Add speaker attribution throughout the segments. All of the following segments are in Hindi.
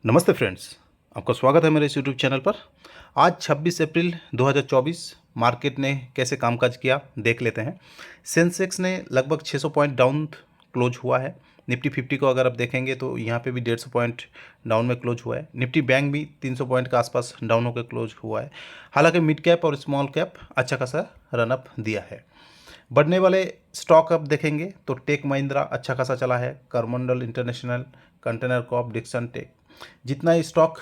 Speaker 1: नमस्ते फ्रेंड्स, आपका स्वागत है मेरे इस यूट्यूब चैनल पर। आज 26 अप्रैल 2024 मार्केट ने कैसे कामकाज किया देख लेते हैं। सेंसेक्स ने लगभग 600 पॉइंट डाउन क्लोज हुआ है। निफ्टी 50 को अगर आप देखेंगे तो यहाँ पे भी 150 पॉइंट डाउन में क्लोज हुआ है। निफ्टी बैंक भी 300 पॉइंट के आसपास डाउन होकर क्लोज हुआ है। हालांकि मिड कैप और स्मॉल कैप अच्छा खासा रनअप दिया है। बढ़ने वाले स्टॉक अब देखेंगे तो टेक महिंद्रा अच्छा खासा चला है। Coromandel international, container corp, Dixon tech, जितना ही स्टॉक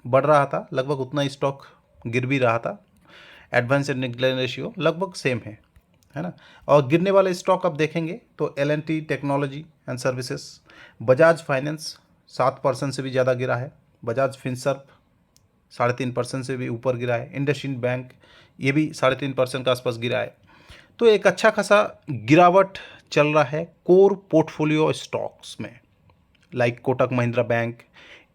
Speaker 1: बढ़ रहा था लगभग उतना ही स्टॉक गिर भी रहा था। एडवांस एंड डिक्लाइन रेशियो लगभग सेम है ना। और गिरने वाले स्टॉक अब देखेंगे तो L&T technology and services, Bajaj finance 7% से भी ज़्यादा गिरा है। बजाज फिनसर्व 3.5% से भी ऊपर गिरा है। इंडसइंड बैंक ये भी 3.5% के आसपास गिरा है। तो एक अच्छा खासा गिरावट चल रहा है कोर पोर्टफोलियो स्टॉक्स में, like Kotak Mahindra bank,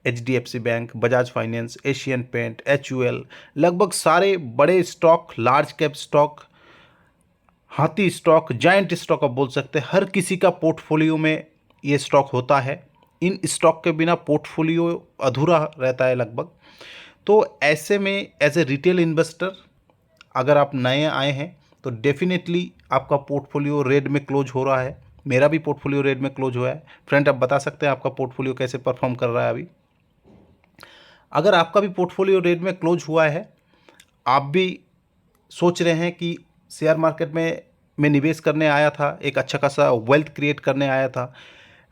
Speaker 1: HDFC bank, Bajaj finance, Asian paint, HUL। लगभग सारे बड़े स्टॉक, लार्ज कैप स्टॉक, हाथी स्टॉक, जायंट स्टॉक आप बोल सकते हैं, हर किसी का पोर्टफोलियो में ये स्टॉक होता है। इन स्टॉक के बिना पोर्टफोलियो अधूरा रहता है लगभग। तो ऐसे में एज ए रिटेल इन्वेस्टर अगर आप नए आए हैं तो डेफिनेटली आपका पोर्टफोलियो रेड में क्लोज हो रहा है। मेरा भी पोर्टफोलियो रेड में क्लोज हुआ है। फ्रेंड, आप बता सकते हैं आपका पोर्टफोलियो कैसे परफॉर्म कर रहा है अभी। अगर आपका भी पोर्टफोलियो रेड में क्लोज हुआ है, आप भी सोच रहे हैं कि शेयर मार्केट में मैं निवेश करने आया था, एक अच्छा खासा वेल्थ क्रिएट करने आया था,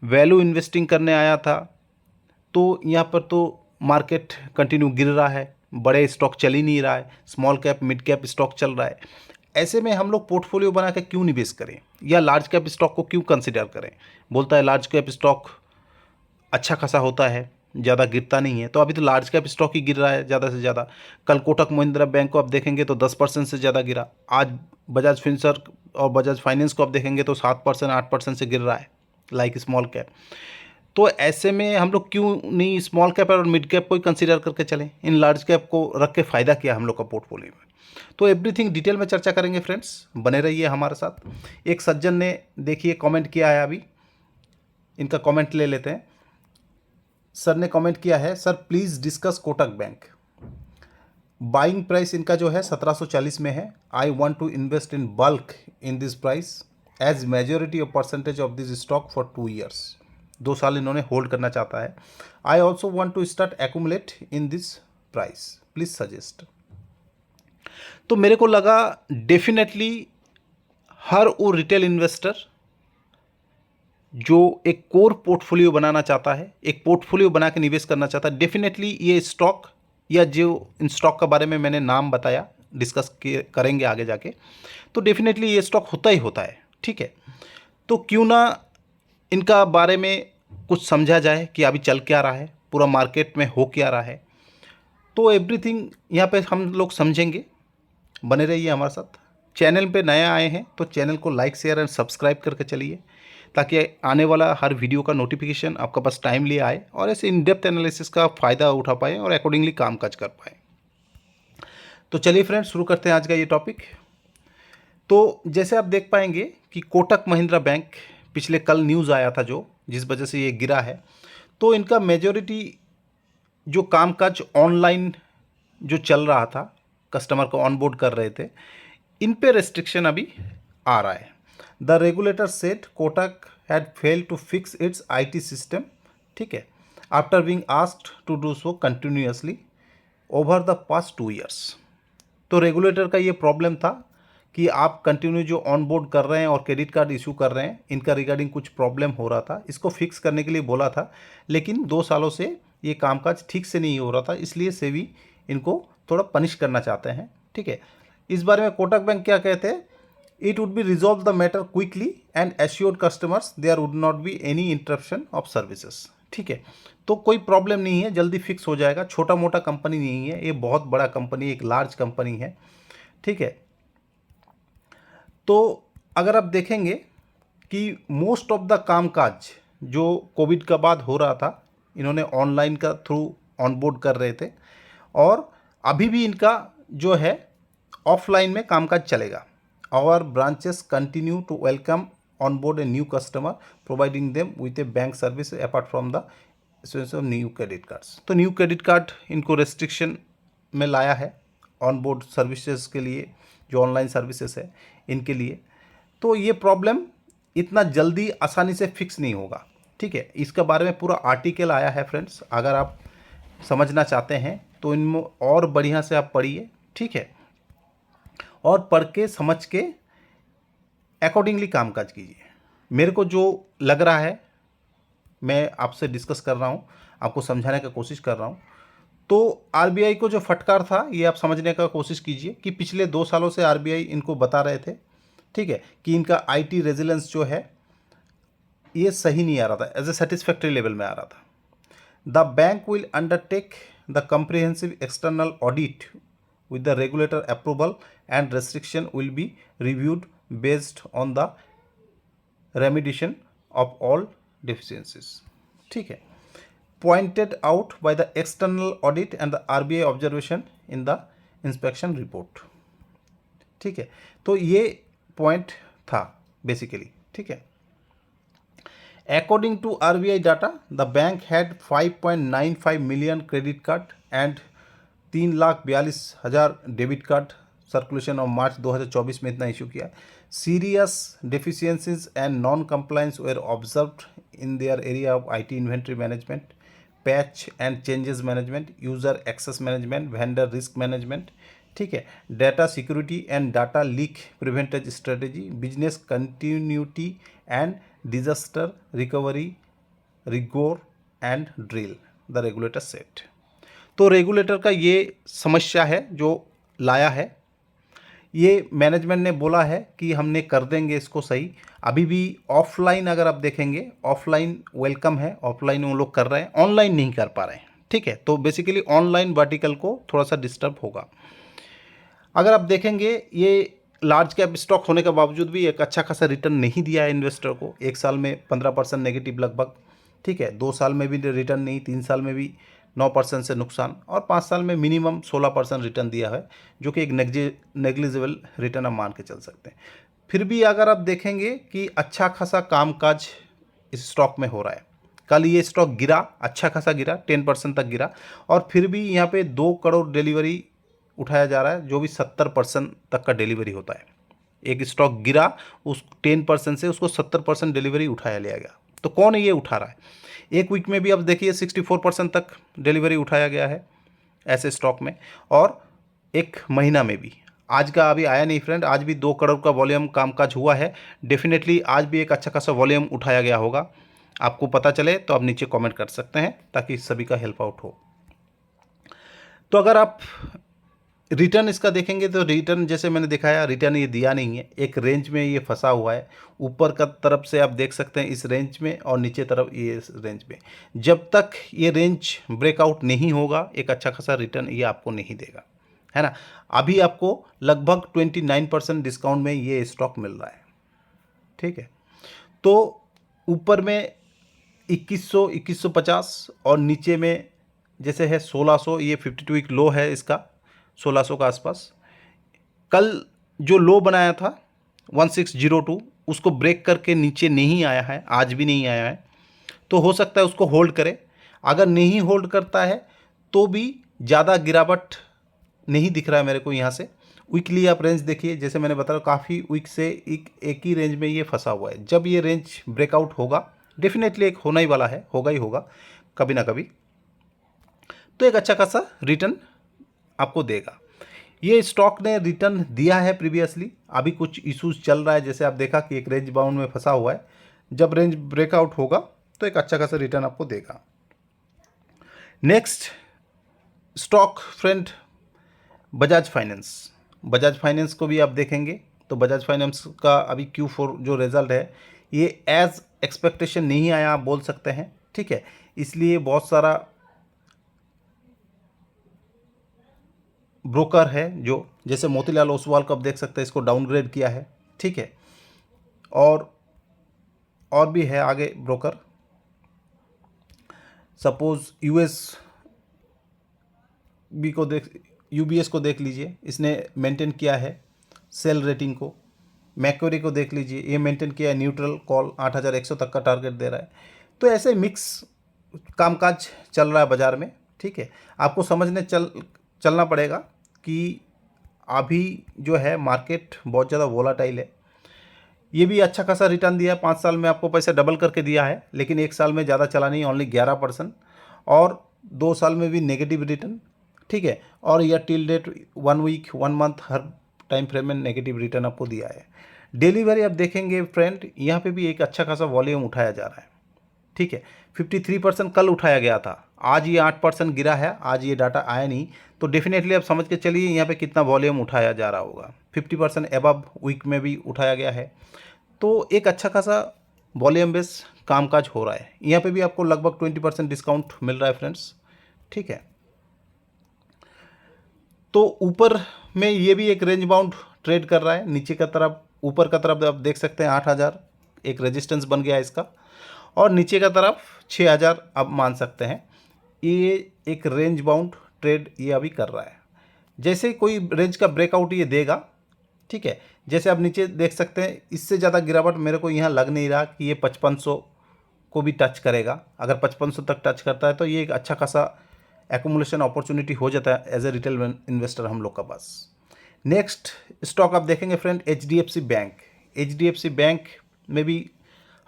Speaker 1: वैल्यू इन्वेस्टिंग करने आया था, तो यहाँ पर तो मार्केट कंटिन्यू गिर रहा है, बड़े स्टॉक चल ही नहीं रहा है, small cap mid cap stock चल रहा है। ऐसे में हम लोग पोर्टफोलियो बना के क्यों निवेश करें, या लार्ज कैप स्टॉक को क्यों कंसिडर करें। बोलता है लार्ज कैप स्टॉक अच्छा खासा होता है, ज़्यादा गिरता नहीं है। तो अभी तो लार्ज कैप स्टॉक ही गिर रहा है ज़्यादा से ज़्यादा। कल कोटक महिंद्रा बैंक को आप देखेंगे तो 10% से ज़्यादा गिरा। आज बजाज फिनसर्व और बजाज फाइनेंस को आप देखेंगे तो 7% 8% से गिर रहा है, लाइक स्मॉल कैप। तो ऐसे में हम लोग क्यों नहीं स्मॉल कैप और मिड कैप को ही कंसिडर करके चलें, इन लार्ज कैप को रख के फ़ायदा किया हम लोग का पोर्टफोलियो में। तो एवरीथिंग डिटेल में चर्चा करेंगे फ्रेंड्स, बने रहिए हमारे साथ। एक सज्जन ने देखिए कमेंट किया है, अभी इनका कमेंट ले लेते हैं। सर ने कमेंट किया है, sir please discuss Kotak bank. Buying price इनका जो है 1740 में है। I want to invest in bulk in this price as majority of percentage of this stock for 2 years. 2 साल इन्होंने होल्ड करना चाहता है। I also want to start accumulate in this price, please suggest. तो मेरे को लगा डेफिनेटली हर वो रिटेल इन्वेस्टर जो एक कोर पोर्टफोलियो बनाना चाहता है, एक पोर्टफोलियो बना के निवेश करना चाहता है, डेफिनेटली ये स्टॉक या जो इन स्टॉक के बारे में मैंने नाम बताया, डिस्कस करेंगे आगे जाके, तो डेफिनेटली ये स्टॉक होता है। ठीक है, तो क्यों ना इनका बारे में कुछ समझा जाए कि अभी चल क्या रहा है, पूरा मार्केट में हो क्या रहा है। तो एवरीथिंग यहाँ पे हम लोग समझेंगे, बने रहिए हमारे साथ। चैनल पे नया आए हैं तो चैनल को लाइक शेयर एंड सब्सक्राइब करके चलिए, ताकि आने वाला हर वीडियो का नोटिफिकेशन आपका पास टाइमली आए और ऐसे इन डेप्थ एनालिसिस का फ़ायदा उठा पाएँ और अकॉर्डिंगली काम काज कर पाएँ। तो चलिए फ्रेंड्स, शुरू करते हैं आज का ये टॉपिक। तो जैसे आप देख पाएंगे कि कोटक महिंद्रा बैंक पिछले कल न्यूज़ आया था जो जिस वजह से ये गिरा है, तो इनका मेजॉरिटी जो कामकाज ऑनलाइन जो चल रहा था, कस्टमर को ऑनबोर्ड कर रहे थे, इन पे रेस्ट्रिक्शन अभी आ रहा है। The regulator said Kotak had failed to fix its IT system, ठीक है, after being asked to do so continuously over the past 2 years. तो रेगुलेटर का ये प्रॉब्लम था कि आप कंटिन्यू जो ऑन बोर्ड कर रहे हैं और क्रेडिट कार्ड इशू कर रहे हैं, इनका रिगार्डिंग कुछ प्रॉब्लम हो रहा था, इसको फिक्स करने के लिए बोला था। लेकिन 2 सालों से ये कामकाज ठीक से नहीं हो रहा था, इसलिए सेबी इनको थोड़ा पनिश करना चाहते हैं। ठीक है, इस बारे में कोटक बैंक क्या कहते हैं, it would be resolve the matter quickly and assured customers there would not be any interruption of services. ठीक है, तो कोई प्रॉब्लम नहीं है, जल्दी फिक्स हो जाएगा। छोटा मोटा कंपनी नहीं है, ये बहुत बड़ा कंपनी, एक लार्ज कंपनी है। ठीक है, तो अगर आप देखेंगे कि मोस्ट ऑफ द कामकाज जो कोविड का बाद हो रहा था, इन्होंने ऑनलाइन का थ्रू ऑनबोर्ड कर रहे थे, और अभी भी इनका जो है ऑफलाइन में कामकाज चलेगा। Our branches continue to welcome on board a new customer providing them with a bank service apart from the issuance of new credit cards. तो न्यू क्रेडिट कार्ड इनको रेस्ट्रिक्शन में लाया है ऑन बोर्ड सर्विसेज के लिए, जो ऑनलाइन सर्विसेज है इनके लिए। तो ये प्रॉब्लम इतना जल्दी आसानी से फिक्स नहीं होगा, ठीक है। इसके बारे में पूरा आर्टिकल आया है फ्रेंड्स, अगर आप समझना चाहते हैं तो इनमें और बढ़िया से आप पढ़िए, ठीक है, और पढ़ के समझ के अकॉर्डिंगली कामकाज कीजिए। मेरे को जो लग रहा है मैं आपसे डिस्कस कर रहा हूँ, आपको समझाने का कोशिश कर रहा हूँ। तो आरबीआई को जो फटकार था ये आप समझने का कोशिश कीजिए कि पिछले 2 सालों से आरबीआई इनको बता रहे थे, ठीक है, कि इनका आईटी रेजिलेंस जो है ये सही नहीं आ रहा था, एज ए सेटिस्फैक्ट्री लेवल में आ रहा था। The bank will undertake the comprehensive external audit with the regulator approval and restriction will be reviewed based on the remediation of all deficiencies, ठीक है, pointed out by the external audit and the RBI observation in the inspection report, ठीक है। तो ये पॉइंट था बेसिकली, ठीक है। According to RBI data, the bank had 5.95 million credit card and 3,42,000 debit card circulation of March 2024 में इतना इशू किया। Serious deficiencies and non compliance were observed in their area of IT inventory management, patch and changes management, user access management, vendor risk management, ठीक है, data security and data leak prevention strategy, business continuity and disaster recovery rigour and drill the regulator set. तो रेगुलेटर का ये समस्या है जो लाया है, ये मैनेजमेंट ने बोला है कि हमने कर देंगे इसको सही। अभी भी ऑफलाइन अगर आप देखेंगे, ऑफलाइन वेलकम है, ऑफलाइन वो लोग कर रहे हैं, ऑनलाइन नहीं कर पा रहे हैं, ठीक है। तो बेसिकली ऑनलाइन वर्टिकल को थोड़ा सा डिस्टर्ब होगा। अगर आप देखेंगे ये लार्ज कैप स्टॉक होने के बावजूद भी एक अच्छा खासा रिटर्न नहीं दिया है इन्वेस्टर को। 1 साल में 15% नेगेटिव लगभग, ठीक है, 2 साल में भी रिटर्न नहीं, 3 साल में भी 9% से नुकसान, और 5 साल में मिनिमम 16% रिटर्न दिया है, जो कि एक नेग्लिजिबल रिटर्न आप मान के चल सकते हैं। फिर भी अगर आप देखेंगे कि अच्छा खासा कामकाज इस स्टॉक में हो रहा है। कल ये स्टॉक गिरा, अच्छा खासा गिरा, 10% तक गिरा, और फिर भी यहाँ पे 2 करोड़ डिलीवरी उठाया जा रहा है, जो भी 70% तक का डिलीवरी होता है। एक स्टॉक गिरा, उस 10% से उसको 70% डिलीवरी उठाया लिया गया। तो कौन ये उठा रहा है? एक वीक में भी अब देखिए 64% तक डिलीवरी उठाया गया है ऐसे स्टॉक में, और एक महीना में भी। आज का अभी आया नहीं फ्रेंड, आज भी 2 करोड़ का वॉल्यूम कामकाज हुआ है। डेफिनेटली आज भी एक अच्छा खासा वॉल्यूम उठाया गया होगा। आपको पता चले तो आप नीचे कमेंट कर सकते हैं, ताकि सभी का हेल्प आउट हो। तो अगर आप रिटर्न इसका देखेंगे तो रिटर्न जैसे मैंने दिखाया, रिटर्न ये दिया नहीं है, एक रेंज में ये फंसा हुआ है। ऊपर का तरफ से आप देख सकते हैं इस रेंज में, और नीचे तरफ ये इस रेंज में। जब तक ये रेंज ब्रेकआउट नहीं होगा, एक अच्छा खासा रिटर्न ये आपको नहीं देगा, है ना। अभी आपको लगभग 29% डिस्काउंट में ये स्टॉक मिल रहा है, ठीक है। तो ऊपर में 2100, 2150, और नीचे में जैसे है 1600, ये 52 वीक लो है इसका, 1600 का आसपास। कल जो लो बनाया था 1602, उसको ब्रेक करके नीचे नहीं आया है, आज भी नहीं आया है। तो हो सकता है उसको होल्ड करे। अगर नहीं होल्ड करता है तो भी ज़्यादा गिरावट नहीं दिख रहा है मेरे को यहाँ से। वीकली आप रेंज देखिए, जैसे मैंने बताया काफ़ी वीक से एक ही रेंज में ये फंसा हुआ है। जब ये रेंज ब्रेकआउट होगा, डेफिनेटली एक होना ही वाला है, होगा ही होगा कभी ना कभी, तो एक अच्छा खासा रिटर्न आपको देगा। ये स्टॉक ने रिटर्न दिया है प्रीवियसली, अभी कुछ इश्यूज चल रहा है, जैसे आप देखा कि एक रेंज बाउंड में फंसा हुआ है। जब रेंज ब्रेकआउट होगा तो एक अच्छा खासा रिटर्न आपको देगा। Next stock friend, Bajaj finance. Bajaj finance को भी आप देखेंगे तो बजाज फाइनेंस का अभी Q4 जो रिजल्ट है ये एज एक्सपेक्टेशन नहीं आया, आप बोल सकते हैं, ठीक है। इसलिए बहुत सारा ब्रोकर है जो, जैसे मोतीलाल ओसवाल को आप देख सकते हैं, इसको डाउनग्रेड किया है, ठीक है। और भी है आगे ब्रोकर, सपोज यूबीएस को देख लीजिए, इसने मेंटेन किया है सेल रेटिंग को। मैक्वेरी को देख लीजिए, ये मेंटेन किया है न्यूट्रल कॉल, 8100 तक का टारगेट दे रहा है। तो ऐसे मिक्स कामकाज चल रहा है बाज़ार में, ठीक है। आपको चलना पड़ेगा कि अभी जो है मार्केट बहुत ज़्यादा वोलाटाइल है। ये भी अच्छा खासा रिटर्न दिया है, 5 साल में आपको पैसा डबल करके दिया है, लेकिन 1 साल में ज़्यादा चला नहीं, ओनली 11%, और 2 साल में भी नेगेटिव रिटर्न, ठीक है। और यह टिल डेट 1 वीक 1 मंथ हर टाइम फ्रेम में नेगेटिव रिटर्न आपको दिया है। डिलीवरी आप देखेंगे फ्रेंड, यहाँ पे भी एक अच्छा खासा वॉल्यूम उठाया जा रहा है, ठीक है। 53% कल उठाया गया था, आज ये 8% गिरा है, आज ये डाटा आया नहीं, तो डेफिनेटली आप समझ के चलिए यहाँ पे कितना वॉल्यूम उठाया जा रहा होगा। 50% एबव वीक में भी उठाया गया है, तो एक अच्छा खासा वॉल्यूम बेस कामकाज हो रहा है। यहाँ पे भी आपको लगभग 20% डिस्काउंट मिल रहा है फ्रेंड्स, ठीक है। तो ऊपर में ये भी एक रेंज बाउंड ट्रेड कर रहा है, नीचे का तरफ ऊपर का तरफ आप देख सकते हैं 8000 एक रेजिस्टेंस बन गया है इसका, और नीचे का तरफ 6000 आप मान सकते हैं। ये एक रेंज बाउंड ट्रेड ये अभी कर रहा है। जैसे कोई रेंज का ब्रेकआउट ये देगा, ठीक है, जैसे आप नीचे देख सकते हैं, इससे ज़्यादा गिरावट मेरे को यहाँ लग नहीं रहा कि ये 5500 को भी टच करेगा। अगर 5500 तक टच करता है तो ये एक अच्छा खासा एक्यूमुलेशन अपॉर्चुनिटी हो जाता है एज ए रिटेल इन्वेस्टर हम लोग का पास। नेक्स्ट स्टॉक आप देखेंगे friend, HDFC bank. HDFC bank में भी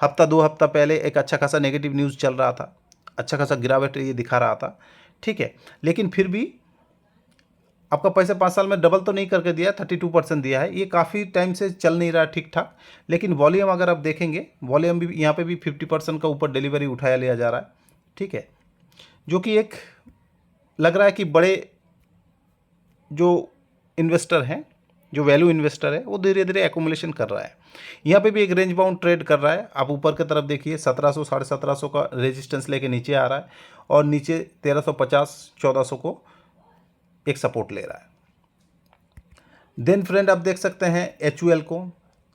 Speaker 1: हफ्ता 2 हफ्ता पहले एक अच्छा खासा नेगेटिव न्यूज़ चल रहा था, अच्छा खासा गिरावट ये दिखा रहा था, ठीक है। लेकिन फिर भी आपका पैसा 5 साल में डबल तो नहीं करके दिया, 32% दिया है। ये काफ़ी टाइम से चल नहीं रहा ठीक ठाक, लेकिन वॉल्यूम अगर आप देखेंगे, वॉल्यूम भी यहाँ पे भी 50% का ऊपर डिलीवरी उठाया लिया जा रहा है, ठीक है। जो कि एक लग रहा है कि बड़े जो इन्वेस्टर हैं, जो वैल्यू इन्वेस्टर है, वो धीरे धीरे एक्यूमुलेशन कर रहा है। यहाँ पे भी एक रेंज बाउंड ट्रेड कर रहा है। आप ऊपर की तरफ देखिए 1700 1750 का रेजिस्टेंस लेके नीचे आ रहा है, और नीचे 1350 1400 को एक सपोर्ट ले रहा है। देन फ्रेंड आप देख सकते हैं HUL को,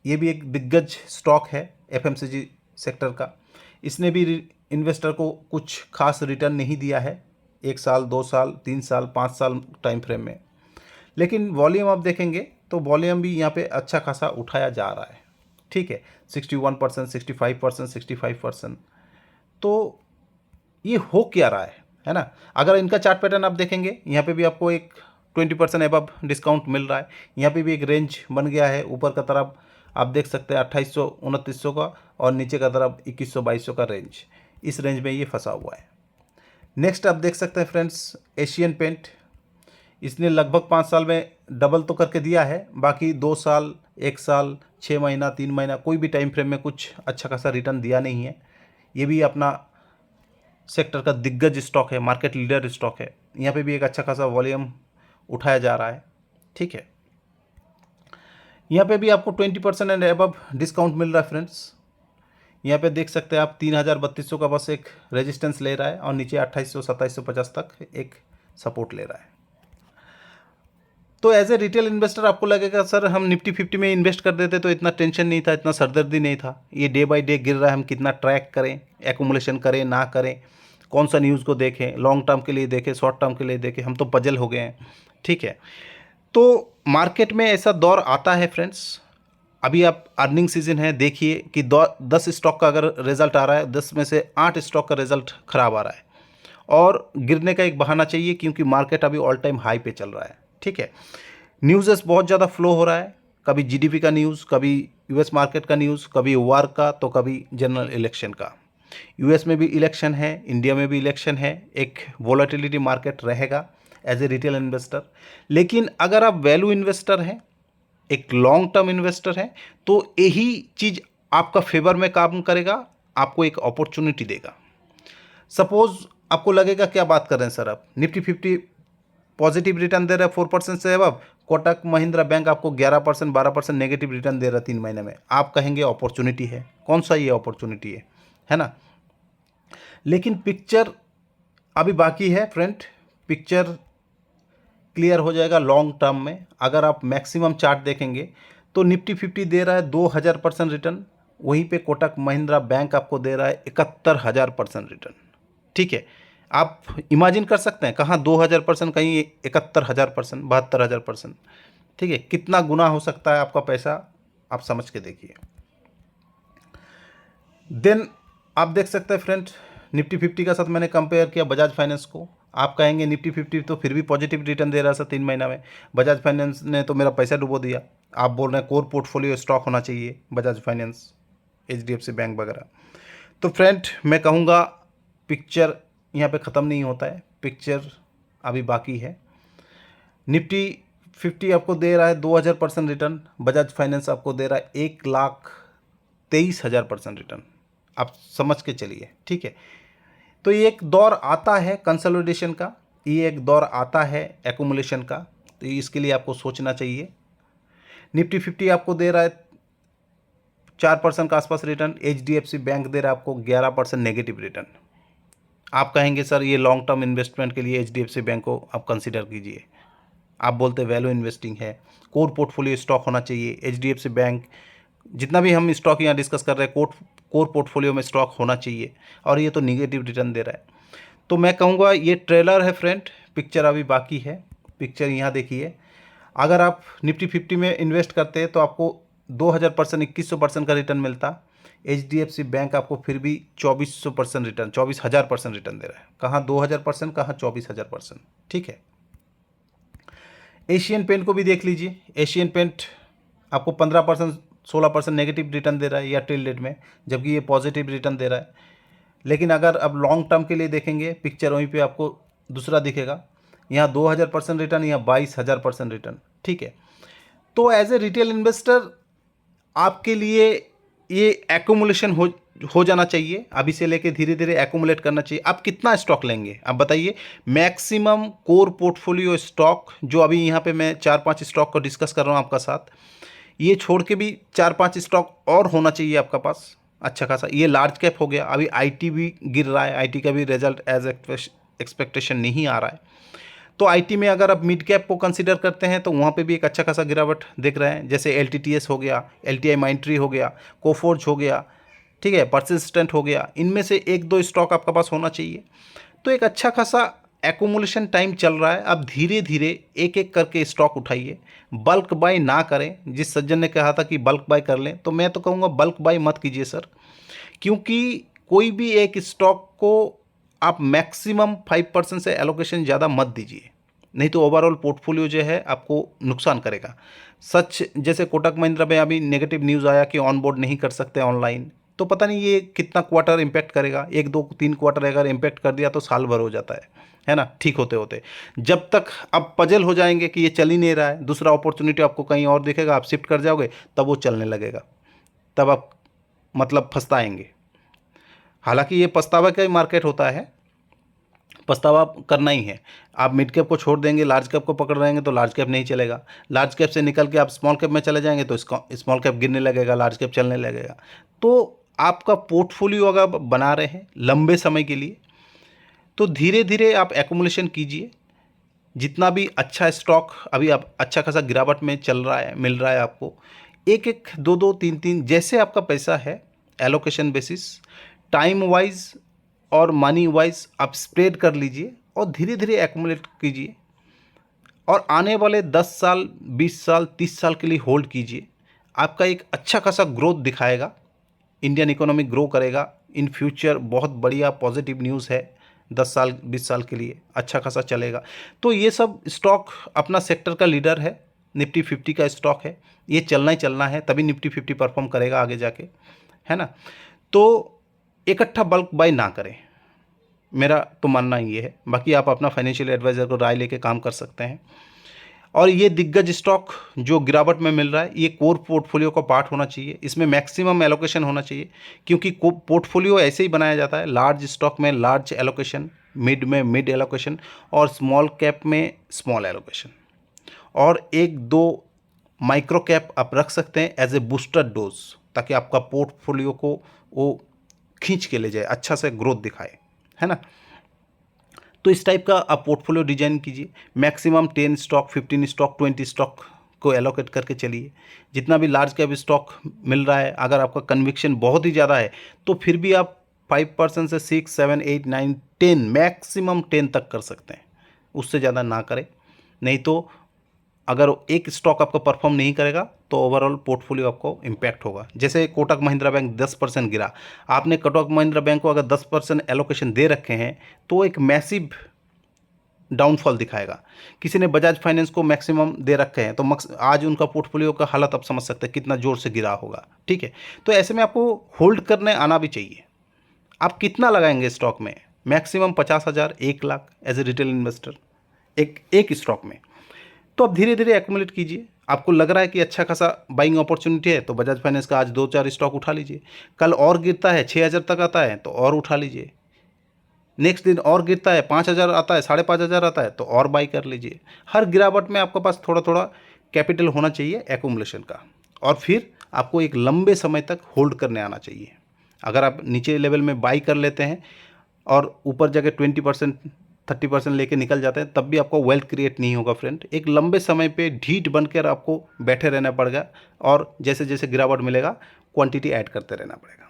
Speaker 1: ये भी एक दिग्गज स्टॉक है FMCG सेक्टर का। इसने भी इन्वेस्टर को कुछ खास रिटर्न नहीं दिया है 1 साल 2 साल 3 साल 5 साल टाइम फ्रेम में, लेकिन वॉल्यूम आप देखेंगे तो वॉल्यूम भी यहाँ पे अच्छा खासा उठाया जा रहा है, ठीक है। 61%, 65%, 65%। तो ये हो क्या रहा है ना। अगर इनका चार्ट पैटर्न आप देखेंगे, यहाँ पे भी आपको एक 20% एबव डिस्काउंट मिल रहा है। यहाँ पे भी एक रेंज बन गया है, ऊपर का तरफ आप देख सकते हैं 2800 2900 का, और नीचे का तरफ 2100 2200 का रेंज, इस रेंज में ये फंसा हुआ है। नेक्स्ट आप देख सकते हैं फ्रेंड्स एशियन पेंट, इसने लगभग 5 साल में डबल तो करके दिया है, बाकी 2 साल 1 साल 6 महीना 3 महीना कोई भी टाइम फ्रेम में कुछ अच्छा खासा रिटर्न दिया नहीं है। ये भी अपना सेक्टर का दिग्गज स्टॉक है, मार्केट लीडर स्टॉक है। यहाँ पे भी एक अच्छा खासा वॉल्यूम उठाया जा रहा है, ठीक है। यहाँ पे भी आपको 20% एंड एबव डिस्काउंट मिल रहा है फ्रेंड्स। यहाँ पे देख सकते हैं आप 3200 का बस एक रेजिस्टेंस ले रहा है, और नीचे 2800 2750 तक एक सपोर्ट ले रहा है। तो एज ए रिटेल इन्वेस्टर आपको लगेगा सर हम निफ्टी 50 में इन्वेस्ट कर देते तो इतना टेंशन नहीं था, इतना सरदर्दी नहीं था। ये डे बाय डे गिर रहा है, हम कितना ट्रैक करें, एक्यूमुलेशन करें ना करें, कौन सा न्यूज़ को देखें, लॉन्ग टर्म के लिए देखें शॉर्ट टर्म के लिए देखें, हम तो पजल हो गए हैं, ठीक है। तो मार्केट में ऐसा दौर आता है फ्रेंड्स। अभी आप अर्निंग सीजन है, देखिए कि 10 स्टॉक का अगर रिजल्ट आ रहा है, 10 में से 8 स्टॉक का रिजल्ट खराब आ रहा है, और गिरने का एक बहाना चाहिए क्योंकि मार्केट अभी ऑल टाइम हाई पे चल रहा है, ठीक है। न्यूज़ बहुत ज़्यादा फ्लो हो रहा है, कभी GDP का न्यूज़, कभी US मार्केट का न्यूज़, कभी वार का, तो कभी जनरल इलेक्शन का। US में भी इलेक्शन है, इंडिया में भी इलेक्शन है, एक वोलेटिलिटी मार्केट रहेगा एज ए रिटेल इन्वेस्टर। लेकिन अगर आप वैल्यू इन्वेस्टर हैं, एक लॉन्ग टर्म इन्वेस्टर हैं, तो यही चीज़ आपका फेवर में काम करेगा, आपको एक अपॉर्चुनिटी देगा। सपोज आपको लगेगा क्या बात कर रहे हैं सर आप, निफ्टी 50 पॉजिटिव रिटर्न दे रहा है 4% से अब, कोटक महिंद्रा बैंक आपको 11% 12% नेगेटिव रिटर्न दे रहा है 3 महीने में, आप कहेंगे अपॉर्चुनिटी है। कौन सा ये अपॉर्चुनिटी है ना। लेकिन पिक्चर अभी बाकी है फ्रेंड, पिक्चर क्लियर हो जाएगा लॉन्ग टर्म में। अगर आप मैक्सिमम चार्ट देखेंगे तो निफ्टी 50 दे रहा है 2000% रिटर्न, वहीं पे कोटक महिंद्रा बैंक आपको दे रहा है 71,000% रिटर्न, ठीक है। आप इमेजिन कर सकते हैं, कहाँ 2000%, कहीं 71,000%, 72,000%, ठीक है। कितना गुना हो सकता है आपका पैसा, आप समझ के देखिए। देन आप देख सकते हैं फ्रेंड निफ्टी 50 का साथ मैंने कंपेयर किया बजाज फाइनेंस को। आप कहेंगे निफ्टी 50 तो फिर भी पॉजिटिव रिटर्न दे रहा था 3 महीना में, बजाज फाइनेंस ने तो मेरा पैसा डुबो दिया। आप बोल रहे हैं कोर पोर्टफोलियो स्टॉक होना चाहिए बजाज फाइनेंस, HDFC बैंक वगैरह। तो फ्रेंड मैं कहूँगा पिक्चर यहाँ पे ख़त्म नहीं होता है, पिक्चर अभी बाकी है। निफ्टी 50 आपको दे रहा है 2000% रिटर्न, बजाज फाइनेंस आपको दे रहा है 1,23,000% रिटर्न। आप समझ के चलिए, ठीक है। तो ये एक दौर आता है कंसोलिडेशन का, ये एक दौर आता है एक्यूमुलेशन का, तो इसके लिए आपको सोचना चाहिए। निफ्टी 50 आपको दे रहा है 4% का आसपास रिटर्न, HDFC बैंक दे रहा है आपको 11% नेगेटिव रिटर्न। आप कहेंगे सर ये लॉन्ग टर्म इन्वेस्टमेंट के लिए HDFC बैंक को आप कंसिडर कीजिए। आप बोलते वैल्यू इन्वेस्टिंग है, कोर पोर्टफोलियो स्टॉक होना चाहिए, HDFC बैंक, जितना भी हम स्टॉक यहाँ डिस्कस कर रहे हैं कोर पोर्टफोलियो में स्टॉक होना चाहिए, और ये तो निगेटिव रिटर्न दे रहा है। तो मैं कहूँगा ये ट्रेलर है फ्रेंड, पिक्चर अभी बाकी है। पिक्चर यहाँ देखिए, अगर आप निफ्टी 50 में इन्वेस्ट करते हैं तो आपको 2000%, 2100% का रिटर्न मिलता। HDFC बैंक आपको फिर भी 2400% रिटर्न, 24,000% रिटर्न दे रहा है। कहाँ 2000%, कहाँ 24,000%, ठीक है। एशियन पेंट को भी देख लीजिए, एशियन पेंट आपको 15%, 16% नेगेटिव रिटर्न दे रहा है या टिल डेट में, जबकि ये पॉजिटिव रिटर्न दे रहा है। लेकिन अगर अब लॉन्ग टर्म के लिए देखेंगे पिक्चर, वहीं पे आपको दूसरा दिखेगा, यहाँ 2000% रिटर्न, यहाँ 22,000% रिटर्न, ठीक है। तो एज ए रिटेल इन्वेस्टर आपके लिए ये एक्यूमुलेशन हो जाना चाहिए, अभी से लेके धीरे धीरे एक्यूमुलेट करना चाहिए। आप कितना स्टॉक लेंगे आप बताइए। मैक्सिमम कोर पोर्टफोलियो स्टॉक जो अभी यहाँ पे मैं 4-5 स्टॉक को डिस्कस कर रहा हूँ आपका साथ, ये छोड़ के भी 4-5 स्टॉक और होना चाहिए आपका पास अच्छा खासा। ये लार्ज कैप हो गया, अभी IT भी गिर रहा है, IT का भी रिजल्ट एज एक्सपेक्टेशन नहीं आ रहा है। तो IT में अगर आप मिड कैप को कंसीडर करते हैं तो वहाँ पे भी एक अच्छा खासा गिरावट देख रहे हैं, जैसे LTTS हो गया, LTI माइंट्री हो गया, कोफोर्ज हो गया, ठीक है, परसिस्टेंट हो गया। इनमें से 1-2 स्टॉक आपका पास होना चाहिए। तो एक अच्छा खासा एक्यूमुलेशन टाइम चल रहा है, अब धीरे धीरे एक एक करके स्टॉक उठाइए, बल्क बाय ना करें। जिस सज्जन ने कहा था कि बल्क बाय कर लें, तो मैं तो कहूँगा बल्क बाय मत कीजिए सर, क्योंकि कोई भी एक स्टॉक को आप मैक्सिमम 5% से एलोकेशन ज़्यादा मत दीजिए, नहीं तो ओवरऑल पोर्टफोलियो जो है आपको नुकसान करेगा। सच जैसे कोटक महिंद्रा में अभी नेगेटिव न्यूज़ आया कि ऑन बोर्ड नहीं कर सकते ऑनलाइन, तो पता नहीं ये कितना क्वार्टर इम्पैक्ट करेगा। 1-2-3 क्वार्टर अगर इम्पैक्ट कर दिया तो साल भर हो जाता है ना, ठीक होते होते। जब तक आप पजल हो जाएंगे कि ये चल ही नहीं रहा है, दूसरा अपॉर्चुनिटी आपको कहीं और दिखेगा, आप शिफ्ट कर जाओगे, तब वो चलने लगेगा, तब आप मतलब पछताएंगे। हालांकि ये पछतावा का ही मार्केट होता है, पछतावा करना ही है। आप मिड कैप को छोड़ देंगे, लार्ज कैप को पकड़ रहेंगे तो लार्ज कैप नहीं चलेगा। लार्ज कैप से निकल के आप स्मॉल कैप में चले जाएंगे तो स्मॉल कैप गिरने लगेगा, लार्ज कैप चलने लगेगा। तो आपका पोर्टफोलियो अगर बना रहे हैं लंबे समय के लिए, तो धीरे धीरे आप एक्यूमुलेशन कीजिए। जितना भी अच्छा स्टॉक अभी आप अच्छा खासा गिरावट में चल रहा है, मिल रहा है आपको, 1-1, 2-2, 3-3 जैसे आपका पैसा है, एलोकेशन बेसिस, टाइम वाइज और मनी वाइज आप स्प्रेड कर लीजिए और धीरे धीरे एक्यूमुलेट कीजिए, और आने वाले 10 साल, 20 साल, 30 साल के लिए होल्ड कीजिए। आपका एक अच्छा खासा ग्रोथ दिखाएगा, इंडियन इकोनॉमी ग्रो करेगा इन फ्यूचर। बहुत बढ़िया पॉजिटिव न्यूज़ है, 10 साल 20 साल के लिए अच्छा खासा चलेगा। तो ये सब स्टॉक अपना सेक्टर का लीडर है, निफ्टी 50 का स्टॉक है, ये चलना ही चलना है, तभी निफ्टी 50 परफॉर्म करेगा आगे जाके, है ना। तो इकट्ठा बल्क बाय ना करें, मेरा तो मानना ये है। बाकी आप अपना फाइनेंशियल एडवाइज़र को राय लेके काम कर सकते हैं। और ये दिग्गज स्टॉक जो गिरावट में मिल रहा है, ये कोर पोर्टफोलियो का पार्ट होना चाहिए, इसमें मैक्सिमम एलोकेशन होना चाहिए, क्योंकि पोर्टफोलियो ऐसे ही बनाया जाता है, लार्ज स्टॉक में लार्ज एलोकेशन, मिड में मिड एलोकेशन, और स्मॉल कैप में स्मॉल एलोकेशन, और 1-2 माइक्रो कैप आप रख सकते हैं एज ए बूस्टर डोज, ताकि आपका पोर्टफोलियो को वो खींच के ले जाए, अच्छा से ग्रोथ दिखाए, है ना। तो इस टाइप का आप पोर्टफोलियो डिजाइन कीजिए। मैक्सिमम 10 स्टॉक, 15 स्टॉक, 20 स्टॉक को एलोकेट करके चलिए। जितना भी लार्ज कैप स्टॉक मिल रहा है, अगर आपका कन्विक्शन बहुत ही ज़्यादा है तो फिर भी आप 5% से 6, 7, 8, 9, 10, मैक्सिमम 10 तक कर सकते हैं, उससे ज़्यादा ना करें, नहीं तो अगर एक स्टॉक आपका परफॉर्म नहीं करेगा तो ओवरऑल पोर्टफोलियो आपको इम्पैक्ट होगा। जैसे कोटक महिंद्रा बैंक 10% गिरा, आपने कोटक महिंद्रा बैंक को अगर 10% एलोकेशन दे रखे हैं तो एक मैसिव डाउनफॉल दिखाएगा। किसी ने बजाज फाइनेंस को मैक्सिमम दे रखे हैं तो आज उनका पोर्टफोलियो का हालत आप समझ सकते हैं कितना जोर से गिरा होगा। ठीक है, तो ऐसे में आपको होल्ड करने आना भी चाहिए। आप कितना लगाएंगे स्टॉक में? Maximum 50,000, 1 lakh as a retail investor एक स्टॉक में। तो आप धीरे धीरे एक्यूमुलेट कीजिए। आपको लग रहा है कि अच्छा खासा बाइंग अपॉर्चुनिटी है तो बजाज फाइनेंस का आज 2-4 स्टॉक उठा लीजिए। कल और गिरता है 6,000 तक आता है तो और उठा लीजिए। नेक्स्ट दिन और गिरता है 5,000 आता है, 5,500 आता है तो और बाई कर लीजिए। हर गिरावट में आपके पास थोड़ा थोड़ा कैपिटल होना चाहिए एक्यूमुलेशन का, और फिर आपको एक लंबे समय तक होल्ड करने आना चाहिए। अगर आप नीचे लेवल में बाई कर लेते हैं और ऊपर जगह 20% 30% लेके निकल जाते हैं तब भी आपको वेल्थ क्रिएट नहीं होगा फ्रेंड। एक लंबे समय पे ढीठ बनकर आपको बैठे रहना पड़ेगा और जैसे जैसे गिरावट मिलेगा क्वांटिटी ऐड करते रहना पड़ेगा।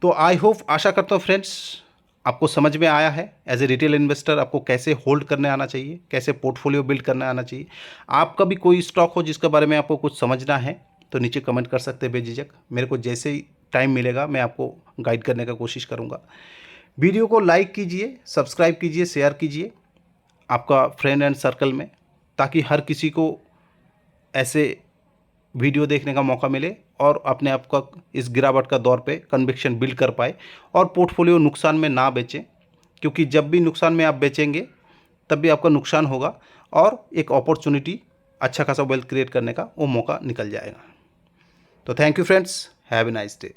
Speaker 1: तो आई होप, आशा करता हूँ फ्रेंड्स आपको समझ में आया है एज ए रिटेल इन्वेस्टर आपको कैसे होल्ड करने आना चाहिए, कैसे पोर्टफोलियो बिल्ड करने आना चाहिए। आपका भी कोई स्टॉक हो जिसके बारे में आपको कुछ समझना है तो नीचे कमेंट कर सकते हैं बेझिझक। मेरे को जैसे ही टाइम मिलेगा मैं आपको गाइड करने का कोशिश करूँगा। वीडियो को लाइक कीजिए, सब्सक्राइब कीजिए, शेयर कीजिए आपका फ्रेंड एंड सर्कल में, ताकि हर किसी को ऐसे वीडियो देखने का मौका मिले और अपने आप का इस गिरावट का दौर पे कन्विक्शन बिल्ड कर पाए और पोर्टफोलियो नुकसान में ना बेचें, क्योंकि जब भी नुकसान में आप बेचेंगे तब भी आपका नुकसान होगा और एक अपॉर्चुनिटी अच्छा खासा वेल्थ क्रिएट करने का वो मौका निकल जाएगा। तो thank you friends, have a nice day.